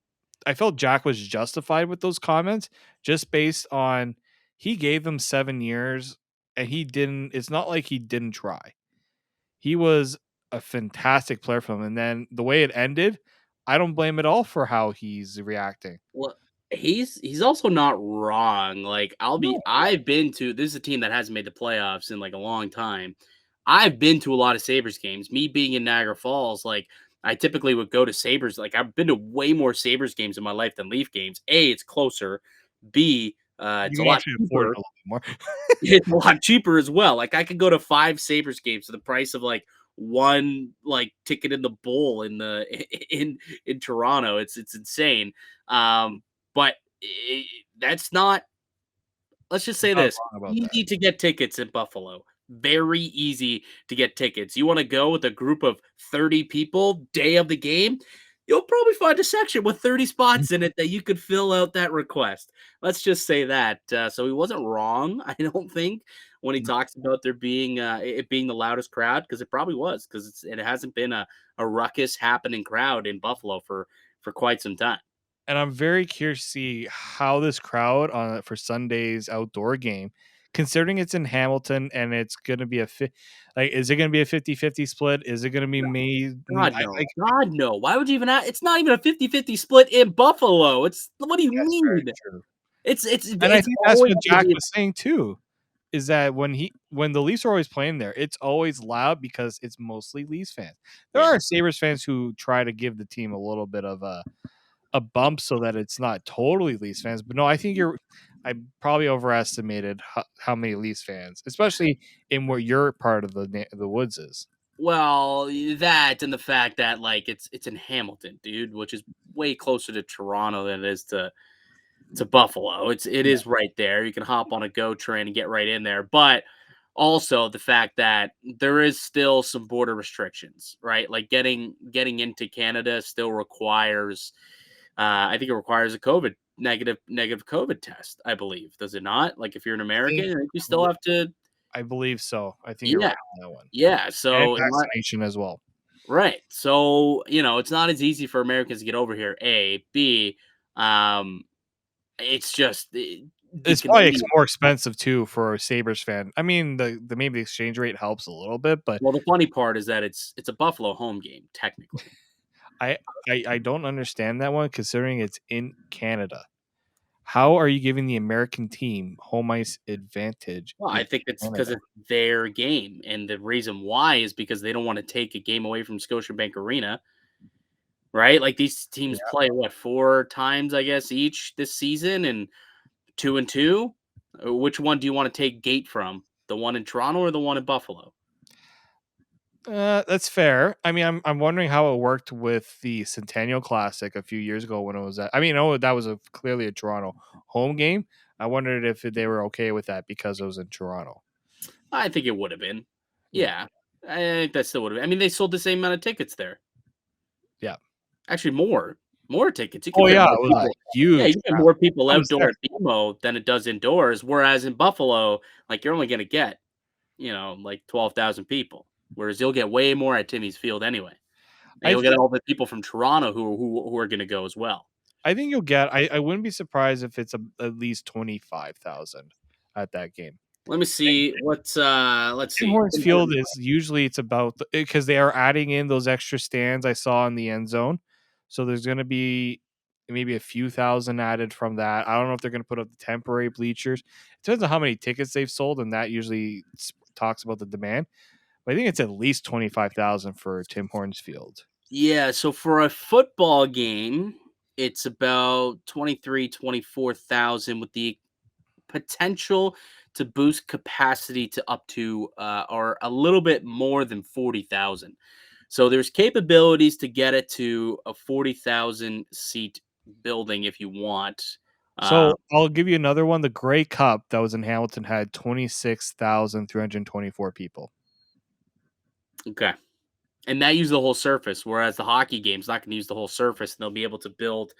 Jack was justified with those comments just based on he gave them 7 years and he didn't. It's not like he didn't try. He was a fantastic player for them, and then the way it ended, I don't blame at all for how he's reacting. Well, he's also not wrong. Like No. I've been to this is a team that hasn't made the playoffs in like a long time. I've been to a lot of Sabres games. Me being in Niagara Falls, like I typically would go to Sabres. Like I've been to way more Sabres games in my life than Leaf games. A, it's closer. B, it's You a can lot actually afford it cheaper. a little bit more. It's a lot cheaper as well. Like I could go to 5 Sabres games for the price of like one like ticket in the bowl in Toronto. It's insane. But that's not. Let's just say Not this: wrong about that. easy to get tickets in Buffalo. Very easy to get tickets. You want to go with a group of 30 people day of the game? You'll probably find a section with 30 spots in it that you could fill out that request. Let's just say that. So he wasn't wrong, I don't think, when he talks about there being it being the loudest crowd, because it probably was, because it hasn't been a ruckus happening crowd in Buffalo for quite some time. And I'm very curious to see how this crowd on for Sunday's outdoor game, considering it's in Hamilton and it's going to be is it going to be a 50-50 split? Is it going to be made? God, no. God, no. Why would you even it's not even a 50-50 split in Buffalo. What do you That's very mean? true. It's And I it's think that's always what gonna Jack be was saying too, is that when the Leafs are always playing there, it's always loud because it's mostly Leafs fans. There yeah. are Sabres fans who try to give the team a little bit of a bump so that it's not totally Leafs fans. But no, I probably overestimated how many Leafs fans, especially in where your part of the woods is. Well, that and the fact that like it's in Hamilton, dude, which is way closer to Toronto than it is to Buffalo. It Yeah. is right there. You can hop on a GO train and get right in there. But also the fact that there is still some border restrictions, right? Like getting into Canada still requires I think it requires a negative COVID test, I believe. Does it not? Like if you're an American, I think you still have to. I believe so. I think you're right Yeah. on that one. Yeah. And So vaccination as well. right. So, it's not as easy for Americans to get over here. A, B, um, it's just the It's probably Canadian. more expensive too for a Sabres fan. I mean, the maybe the exchange rate helps a little bit, but Well, the funny part is that it's a Buffalo home game, technically. I I don't understand that one considering it's in Canada. How are you giving the American team home ice advantage Well, I in think it's because Canada? it's their game. And the reason why is because they don't want to take a game away from Scotiabank Arena, right? Like these teams Yeah. play what, 4 times, I guess, each this season, and 2-2. Which one do you want to take gate from? The one in Toronto or the one in Buffalo? That's fair. I mean, I'm wondering how it worked with the Centennial Classic a few years ago when it was at. I mean, oh, that was clearly a Toronto home game. I wondered if they were okay with that because it was in Toronto. I think it would have been. Yeah, Yeah. I think that still would have. I mean, they sold the same amount of tickets there. yeah. Actually, more tickets. You can Oh fit yeah, more it was a people. Yeah, you huge can get crowd. more people I was outdoor there. at BMO than it does indoors. Whereas in Buffalo, like you're only going to get, like 12,000 people. Whereas you'll get way more at Timmy's Field anyway. And I you'll get think all the people from Toronto who are going to go as well. I think you'll get. I wouldn't be surprised if it's at least 25,000 at that game. Let me see. Let's Tim see. Hortons Field is usually it's about because they are adding in those extra stands I saw in the end zone. So there's going to be maybe a few thousand added from that. I don't know if they're going to put up the temporary bleachers. It depends on how many tickets they've sold, and that usually talks about the demand. But I think it's at least 25,000 for Tim Hortons Field. Yeah, so for a football game, it's about 24,000 with the potential to boost capacity to up to or a little bit more than 40,000. So there's capabilities to get it to a 40,000 seat building if you want. Uh, So I'll give you another one. The Grey Cup that was in Hamilton had 26,324 people. okay. And that uses the whole surface, whereas the hockey game's not going to use the whole surface, and they'll be able to build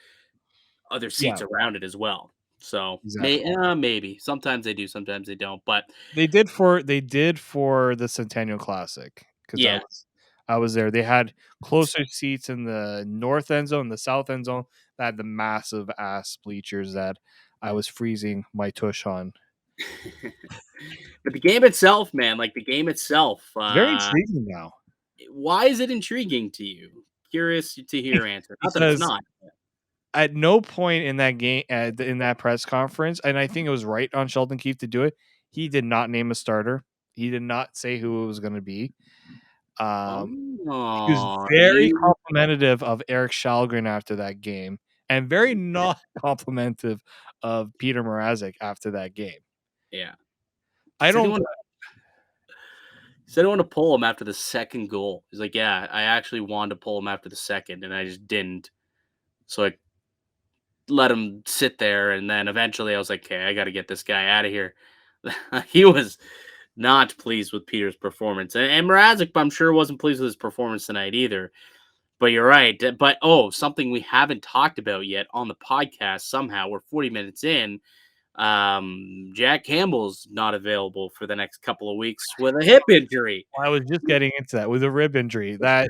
other Yeah, seats around it as well. So exactly. maybe sometimes they do, sometimes they don't. But They did for the Centennial Classic because I yeah, was I was there. They had closer seats in the north end zone, the south end zone. That had the massive ass bleachers that I was freezing my tush on. but the game itself, man, like the game itself, It's very intriguing now why is it intriguing to you? Curious to hear your answer. Not that it's because not. at no point in that game, in that press conference, and I think it was right on Sheldon Keefe to do it. He did not name a starter. He did not say who it was going to be. He was Oh, very complimentary of Erik Shulgren after that game, and very not complimentary of Petr Mrazek after that game. Yeah. I don't. He said I want to pull him after the second goal. He's like, yeah, I actually wanted to pull him after the second, and I just didn't. So I let him sit there, and then eventually I was like, okay, I got to get this guy out of here. He was not pleased with Peter's performance. And Marazzic, I'm sure, wasn't pleased with his performance tonight either. But you're right. But, something we haven't talked about yet on the podcast somehow. We're 40 minutes in. Jack Campbell's not available for the next couple of weeks with a hip injury. I was just getting into that with a rib injury. That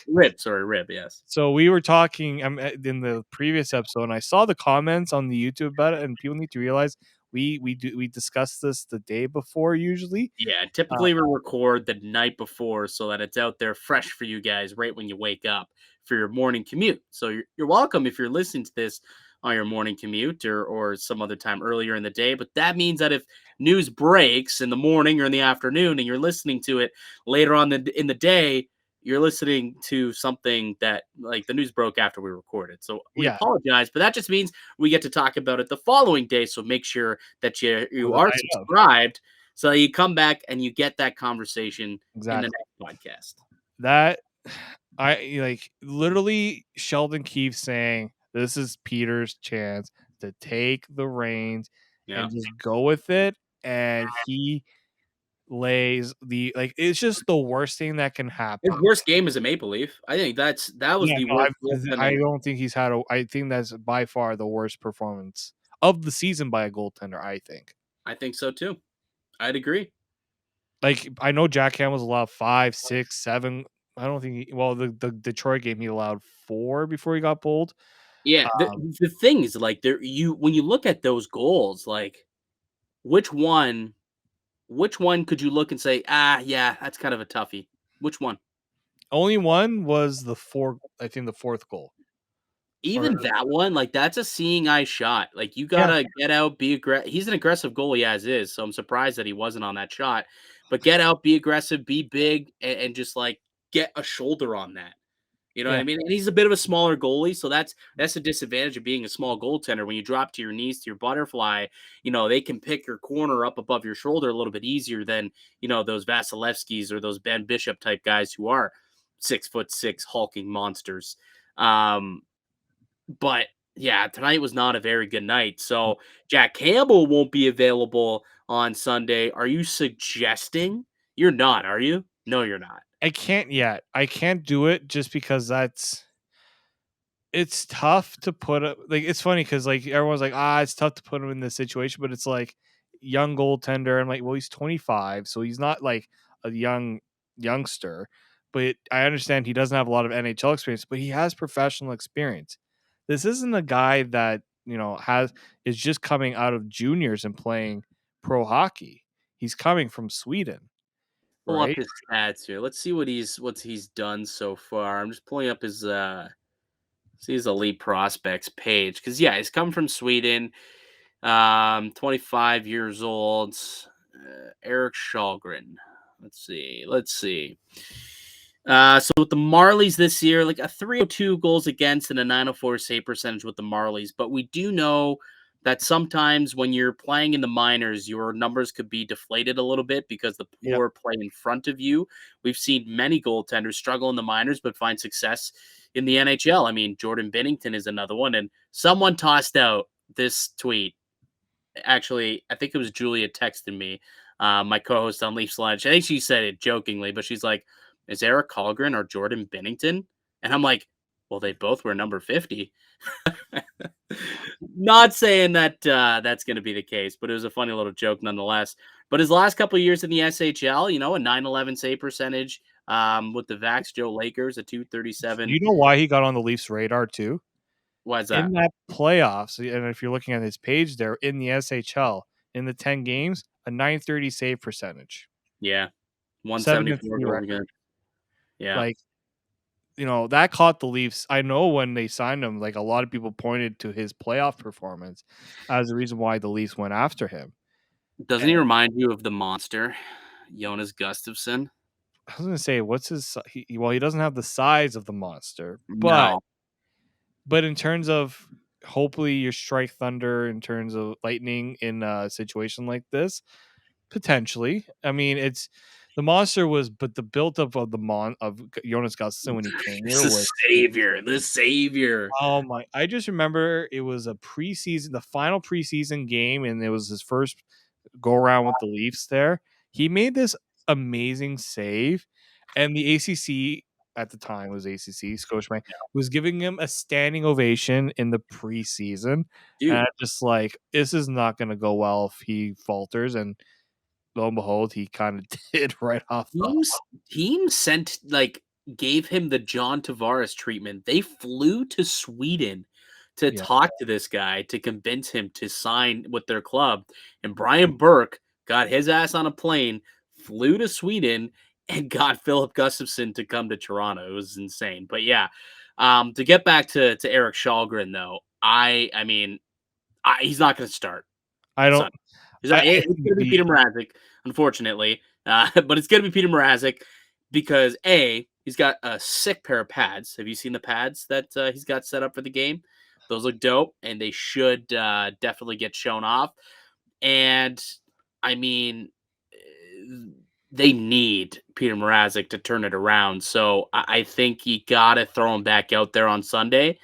rib, yes. So we were talking in the previous episode, and I saw the comments on the YouTube about it, and people need to realize we discussed this the day before usually. Yeah, typically we record the night before so that it's out there fresh for you guys right when you wake up for your morning commute. So you're welcome if you're listening to this on your morning commute or some other time earlier in the day. But that means that if news breaks in the morning or in the afternoon and you're listening to it later on in the day, you're listening to something that like the news broke after we recorded. So we apologize, but that just means we get to talk about it the following day. So make sure that you are subscribed so you come back and you get that conversation in the next podcast. That I like literally Sheldon Keefe saying this is Peter's chance to take the reins and just go with it. And he lays it's just the worst thing that can happen. His worst game is a Maple Leaf. I think that was the worst. I don't think he's had I think that's by far the worst performance of the season by a goaltender. I think so too. I'd agree. Like I know Jack Campbell's allowed 5, 6, 7. I don't think the Detroit game he allowed 4 before he got pulled. Yeah, the thing is like when you look at those goals, like which one could you look and say, yeah, that's kind of a toughie? Which one? Only one was the fourth goal. Even that one, like that's a seeing eye shot. Like you gotta get out, be aggressive. He's an aggressive goalie as is, so I'm surprised that he wasn't on that shot. But get out, be aggressive, be big, and just like get a shoulder on that. You know what I mean? And he's a bit of a smaller goalie, so that's the disadvantage of being a small goaltender. When you drop to your knees to your butterfly, they can pick your corner up above your shoulder a little bit easier than those Vasilevskis or those Ben Bishop type guys who are 6'6" hulking monsters. But yeah, tonight was not a very good night. So Jack Campbell won't be available on Sunday. Are you suggesting? You're not, are you? No, you're not. I can't yet. I can't do it just because it's tough to put up. Like it's funny because like everyone's like, it's tough to put him in this situation, but it's like young goaltender. I'm like, well, he's 25, so he's not like a youngster. But I understand he doesn't have a lot of NHL experience, but he has professional experience. This isn't a guy that is just coming out of juniors and playing pro hockey. He's coming from Sweden. Pull up his stats here. Let's see what he's done so far. I'm just pulling up his elite prospects page because he's come from Sweden. 25 years old. Erik Shulgren. Let's see. So with the Marlies this year, like a 302 goals against and a 904 save percentage with the Marlies. But we do know that sometimes when you're playing in the minors, your numbers could be deflated a little bit because the poor play in front of you. We've seen many goaltenders struggle in the minors but find success in the NHL. I mean, Jordan Binnington is another one. And someone tossed out this tweet. Actually, I think it was Julia texted me, my co-host on Leafs Lunch. I think she said it jokingly, but she's like, is Erik Källgren or Jordan Binnington? And I'm like, well, they both were number 50. Not saying that that's going to be the case, but it was a funny little joke nonetheless. But his last couple of years in the SHL, a 911 save percentage with the Vax Joe Lakers, a 237. You know why he got on the Leafs radar too? Why is that? In that playoffs, and if you're looking at his page there, in the SHL, in the 10 games, a 930 save percentage. Yeah. 174. Yeah. That caught the Leafs. I know when they signed him, like a lot of people pointed to his playoff performance as the reason why the Leafs went after him. Doesn't he remind you of the monster? Jonas Gustafsson. I was gonna say, what's his? He doesn't have the size of the monster, No. but in terms of hopefully your strike thunder, in terms of lightning in a situation like this, potentially. I mean, it's the monster was, but the buildup of of Jonas Gustafsson when he came here was The savior. oh my! I just remember it was a preseason, the final preseason game, and it was his first go around with the Leafs. There, he made this amazing save, and the ACC at the time was ACC Scotiabank was giving him a standing ovation in the preseason, Dude. and I'm just like, this is not going to go well if he falters, and lo and behold, he kind of did right off the Team sent gave him the John Tavares treatment. They flew to Sweden to talk to this guy to convince him to sign with their club. And Brian Burke got his ass on a plane, flew to Sweden, and got Philip Gustafsson to come to Toronto. It was insane. But yeah, to get back to Erik Shulgren though, I mean, he's not going to start. I don't. It's going to be Petr Mrazek, unfortunately. But it's going to be Petr Mrazek because A, he's got a sick pair of pads. Have you seen the pads that he's got set up for the game? Those look dope, and they should definitely get shown off. And, I mean, they need Petr Mrazek to turn it around. So I think you got to throw him back out there on Sunday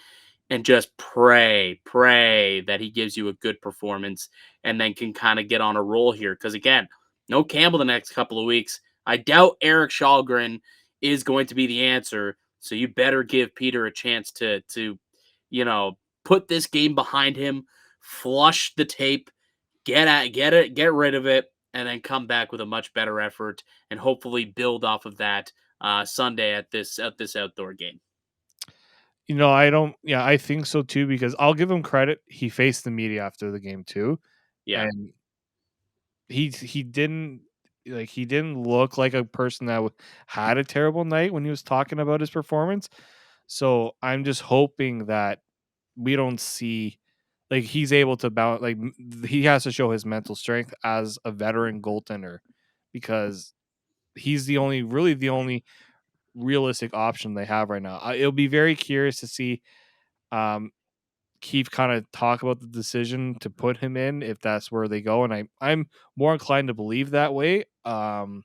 and just pray that he gives you a good performance and then can kind of get on a roll here. Because, again, no Campbell the next couple of weeks. I doubt Erik Shulgren is going to be the answer. So you better give Peter a chance to put this game behind him, flush the tape, get rid of it, and then come back with a much better effort and hopefully build off of that Sunday at this outdoor game. I don't. Yeah, I think so too, because I'll give him credit. He faced the media after the game too. Yeah. And he didn't look like a person that had a terrible night when he was talking about his performance. So I'm just hoping that we don't see he's able to balance. He has to show his mental strength as a veteran goaltender, because he's the only realistic option they have right now. It'll be very curious to see Keefe kind of talk about the decision to put him in, if that's where they go, and I'm more inclined to believe that way. So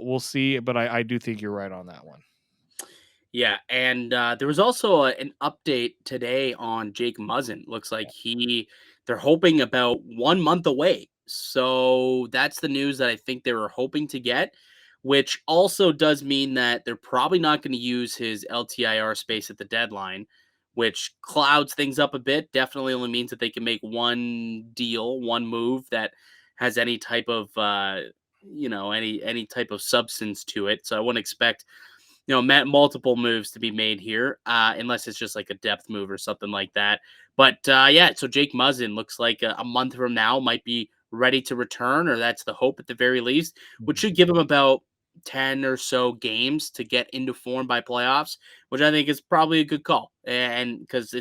we'll see, but I do think you're right on that one. Yeah, and there was also an update today on Jake Muzzin. Looks like they're hoping about 1 month away. So that's the news that I think they were hoping to get, which also does mean that they're probably not going to use his LTIR space at the deadline, which clouds things up a bit. Definitely only means that they can make one deal, one move that has any type of any type of substance to it. So I wouldn't expect multiple moves to be made here, unless it's just like a depth move or something like that. But so Jake Muzzin looks like a month from now might be ready to return, or that's the hope at the very least, which should give him about 10 or so games to get into form by playoffs, which I think is probably a good call. And because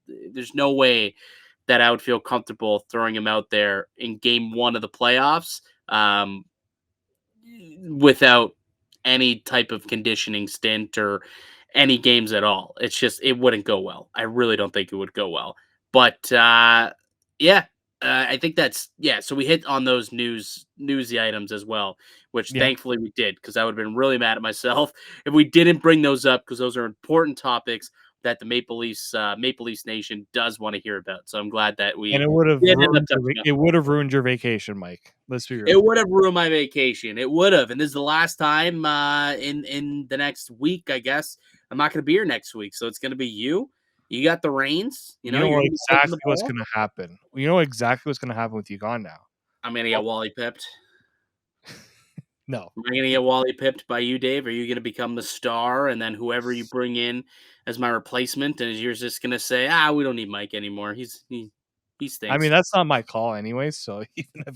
there's no way that I would feel comfortable throwing him out there in game 1 of the playoffs without any type of conditioning stint or any games at all. It's just, it wouldn't go well. I really don't think it would go well. But I think so we hit on those newsy items as well, which thankfully we did, because I would have been really mad at myself if we didn't bring those up, because those are important topics that the Maple Leafs Nation does want to hear about. So I'm glad that we and it would have ruined your vacation, Mike. Let's be real. It would have ruined my vacation. It would have, and this is the last time in the next week. I guess I'm not going to be here next week, so it's going to be you. You got the reins. You know exactly what's going to happen. You know exactly what's going to happen with you gone now. I'm going to get Wally pipped. No. Am I going to get Wally pipped by you, Dave? Are you going to become the star, and then whoever you bring in as my replacement, and you're just going to say, we don't need Mike anymore. He stinks. I mean, that's not my call anyway. So even if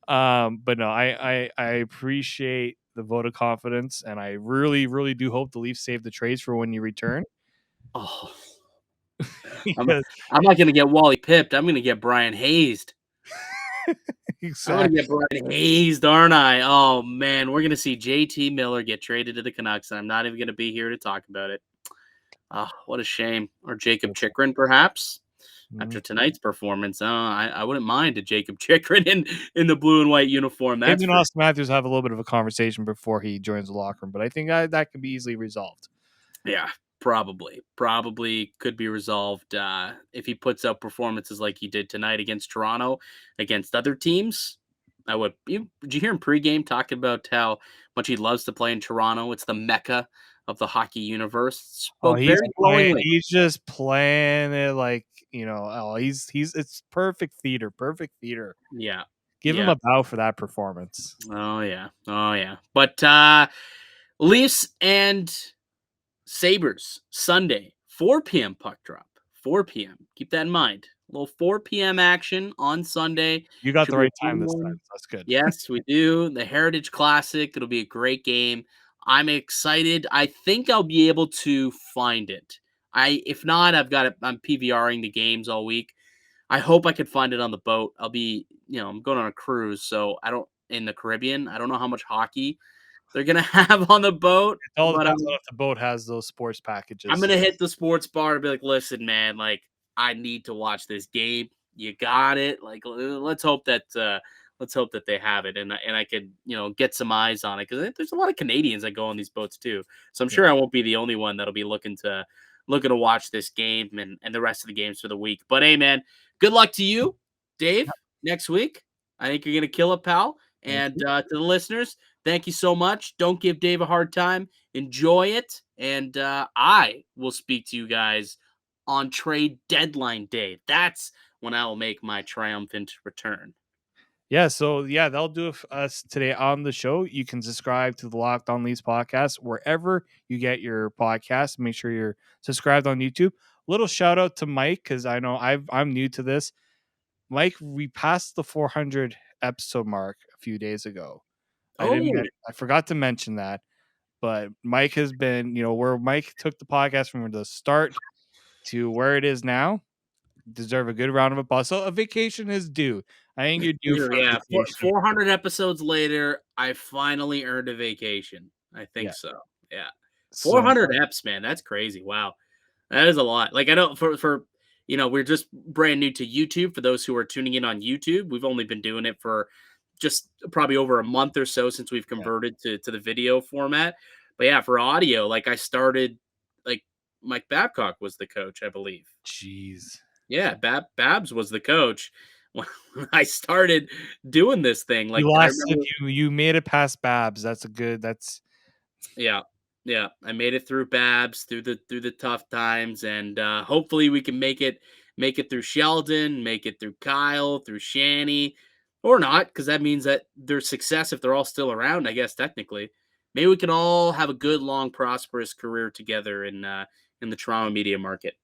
but no, I appreciate the vote of confidence, and I really, really do hope the Leafs save the trades for when you return. Oh, I'm not going to get Wally pipped. I'm going to get Brian hazed. Exactly. I'm gonna get Brian hazed, aren't I? Oh man, we're gonna see JT Miller get traded to the Canucks, and I'm not even gonna be here to talk about it. Oh, what a shame. Or Jakob Chychrun, perhaps. After tonight's performance, I wouldn't mind a Jakob Chychrun in the blue and white uniform. That's Maybe Auston Matthews have a little bit of a conversation before he joins the locker room, but I think that can be easily resolved. Yeah, probably could be resolved if he puts up performances like he did tonight against Toronto, against other teams. Did you hear him pregame talking about how much he loves to play in Toronto? It's the mecca of the hockey universe. Spoke very glowingly. He's just playing it like, it's perfect theater. Yeah. Give him a bow for that performance. Oh yeah. But Leafs and Sabres Sunday, 4 p.m. puck drop. 4 p.m. Keep that in mind. A little 4 p.m. action on Sunday. You got the right time this time. That's good. Yes, we do. The Heritage Classic. It'll be a great game. I'm excited. I think I'll be able to find it. If not, I'm PVRing the games all week. I hope I could find it on the boat. I'm going on a cruise, so in the Caribbean. I don't know how much hockey they're gonna have on the boat. It all depends on if the boat has those sports packages. I'm gonna hit the sports bar and be like, listen, man, like I need to watch this game. You got it. Like, let's hope that they have it, and I could get some eyes on it, because there's a lot of Canadians that go on these boats too. So I'm sure I won't be the only one that'll be looking to watch this game and the rest of the games for the week. But hey, man, good luck to you, Dave. Next week, I think you're gonna kill it, pal. And to the listeners, thank you so much. Don't give Dave a hard time. Enjoy it, and I will speak to you guys on trade deadline day. That's when I will make my triumphant return. Yeah, so that'll do it for us today on the show. You can subscribe to the Locked On Leafs podcast wherever you get your podcast. Make sure you're subscribed on YouTube. Little shout out to Mike, because I know I'm new to this. Mike, we passed the 400 episode mark a few days ago. I forgot to mention that, but Mike has been, where Mike took the podcast from the start to where it is now. Deserve a good round of applause. So a vacation is due. I think you're due for a vacation. 400 episodes later, I finally earned a vacation. I think so. Yeah. 400 eps, man. That's crazy. Wow. That is a lot. Like, I know we're just brand new to YouTube. For those who are tuning in on YouTube, we've only been doing it for just probably over a month or so since we've converted to the video format. But yeah, for audio, like I started, like Mike Babcock was the coach, I believe. Jeez. Yeah, Babs was the coach when I started doing this thing. Like, you made it past Babs. Yeah. I made it through Babs, through the tough times, and hopefully we can make it through Sheldon, make it through Kyle, through Shanny, or not, because that means that there's success if they're all still around, I guess, technically. Maybe we can all have a good, long, prosperous career together in the Toronto media market.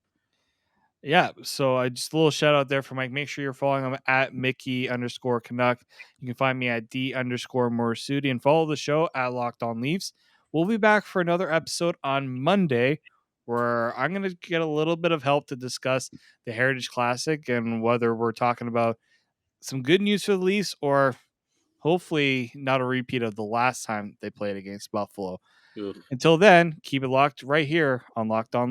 Yeah, so just a little shout out there for Mike. Make sure you're following him at Mickey_Canuck. You can find me at D_Morassutti, and follow the show at Locked On Leafs. We'll be back for another episode on Monday, where I'm going to get a little bit of help to discuss the Heritage Classic and whether we're talking about some good news for the Leafs or hopefully not a repeat of the last time they played against Buffalo. Oof. Until then, keep it locked right here on Locked On Leafs.